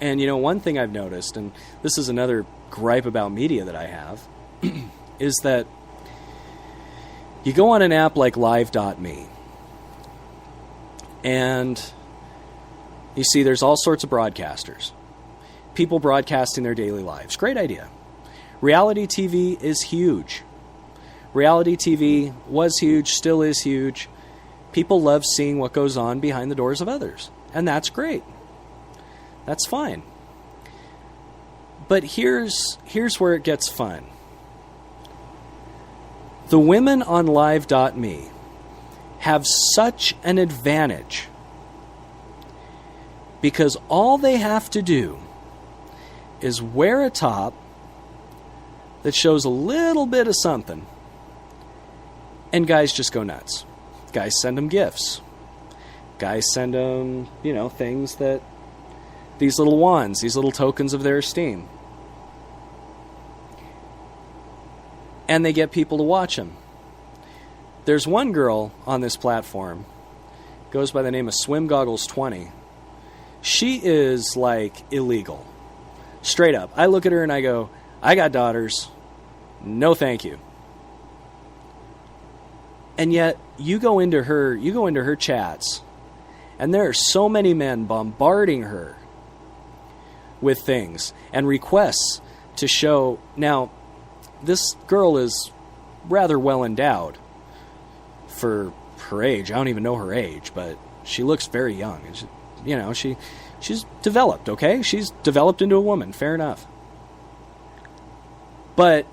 And, one thing I've noticed, and this is another gripe about media that I have, is that you go on an app like Live.me, and you see there's all sorts of broadcasters. People broadcasting their daily lives. Great idea. Reality TV is huge. Reality TV was huge, still is huge. People love seeing what goes on behind the doors of others. And that's great. That's fine. But here's where it gets fun. The women on Live.me have such an advantage because all they have to do is wear a top that shows a little bit of something, and guys just go nuts. Guys send them gifts. Guys send them, things that, these little wands, these little tokens of their esteem. And they get people to watch them. There's one girl on this platform, goes by the name of Swim Goggles 20. She is like illegal. Straight up. I look at her and I go, I got daughters. No thank you. And yet you go into her chats, and there are so many men bombarding her with things and requests to show. Now, this girl is rather well endowed for her age. I don't even know her age, but she looks very young. She's developed, okay? She's developed into a woman, fair enough. But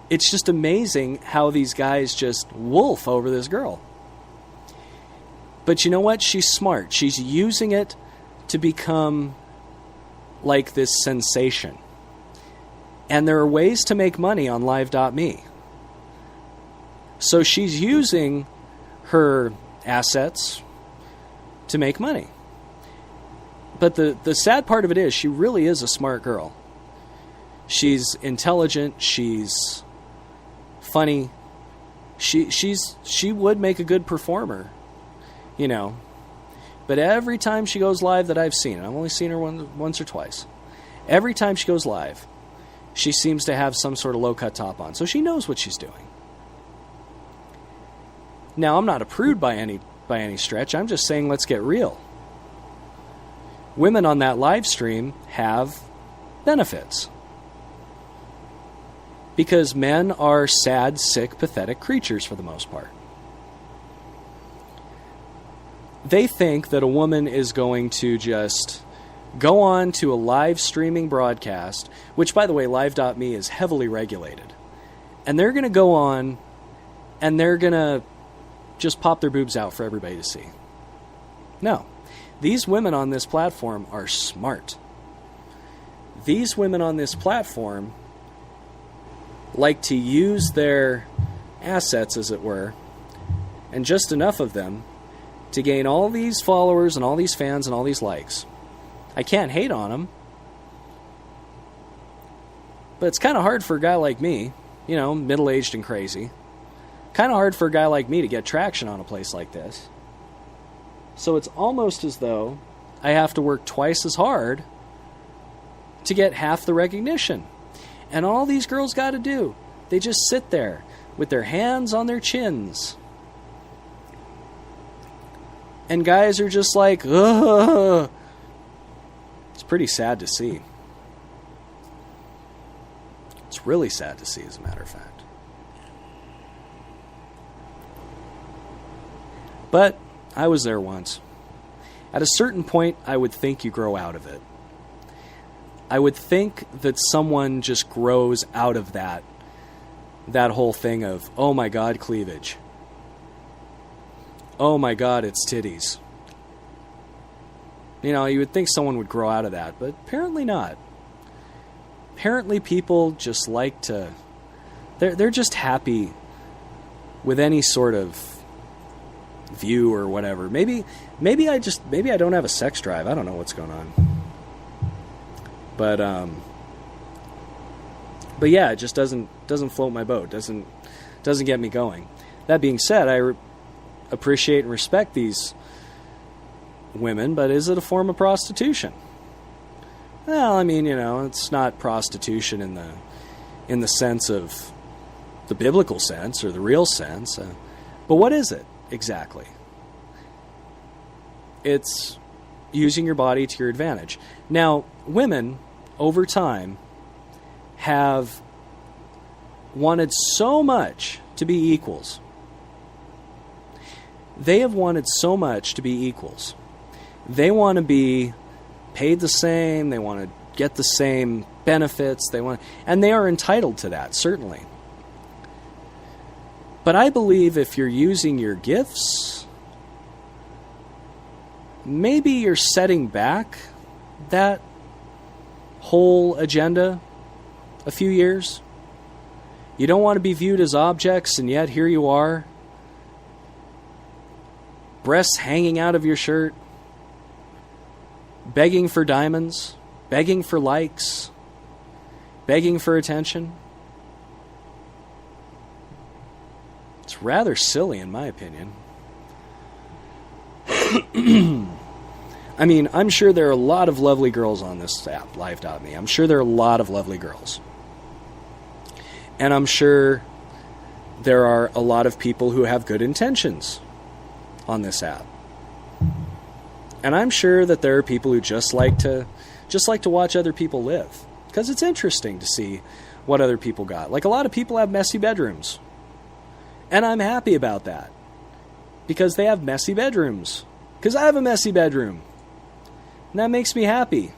it's just amazing how these guys just wolf over this girl. But you know what? She's smart. She's using it to become like this sensation. And there are ways to make money on Live.me. So she's using her assets to make money. But the sad part of it is she really is a smart girl. She's intelligent. She's funny. She would make a good performer, But every time she goes live that I've seen, and I've only seen her once or twice, every time she goes live, she seems to have some sort of low-cut top on. So she knows what she's doing. Now, I'm not a prude by any stretch. I'm just saying let's get real. Women on that live stream have benefits. Because men are sad, sick, pathetic creatures for the most part. They think that a woman is going to just go on to a live streaming broadcast, which, by the way, Live.me is heavily regulated. And they're going to go on and they're going to just pop their boobs out for everybody to see. No. These women on this platform are smart. These women on this platform like to use their assets, as it were, and just enough of them to gain all these followers and all these fans and all these likes. I can't hate on them. But it's kind of hard for a guy like me, middle-aged and crazy. Kind of hard for a guy like me to get traction on a place like this. So it's almost as though I have to work twice as hard to get half the recognition. And all these girls got to do, they just sit there with their hands on their chins. And guys are just like, ugh. It's pretty sad to see. It's really sad to see, as a matter of fact. But I was there once. At a certain point, I would think you grow out of it. I would think that someone just grows out of that whole thing of, oh my God, cleavage. Oh my God, it's titties. You would think someone would grow out of that, but apparently not. Apparently people just like to, they're just happy with any sort of view or whatever. Maybe I don't have a sex drive. I don't know what's going on. But yeah, it just doesn't float my boat. Doesn't get me going. That being said, I appreciate and respect these women, but is it a form of prostitution? Well, I mean, it's not prostitution in the sense of the biblical sense or the real sense. But what is it exactly? It's using your body to your advantage. Now, women, over time, have wanted so much to be equals. They have wanted so much to be equals. They want to be paid the same. They want to get the same benefits. And they are entitled to that, certainly. But I believe if you're using your gifts, maybe you're setting back that whole agenda a few years. You don't want to be viewed as objects, and yet here you are, breasts hanging out of your shirt, begging for diamonds, begging for likes, begging for attention. It's rather silly, in my opinion. I mean, I'm sure there are a lot of lovely girls on this app, Live.me. I'm sure there are a lot of lovely girls. And I'm sure there are a lot of people who have good intentions on this app. And I'm sure that there are people who just like to watch other people live, because it's interesting to see what other people got. Like, a lot of people have messy bedrooms. And I'm happy about that, because they have messy bedrooms. Because I have a messy bedroom. And that makes me happy.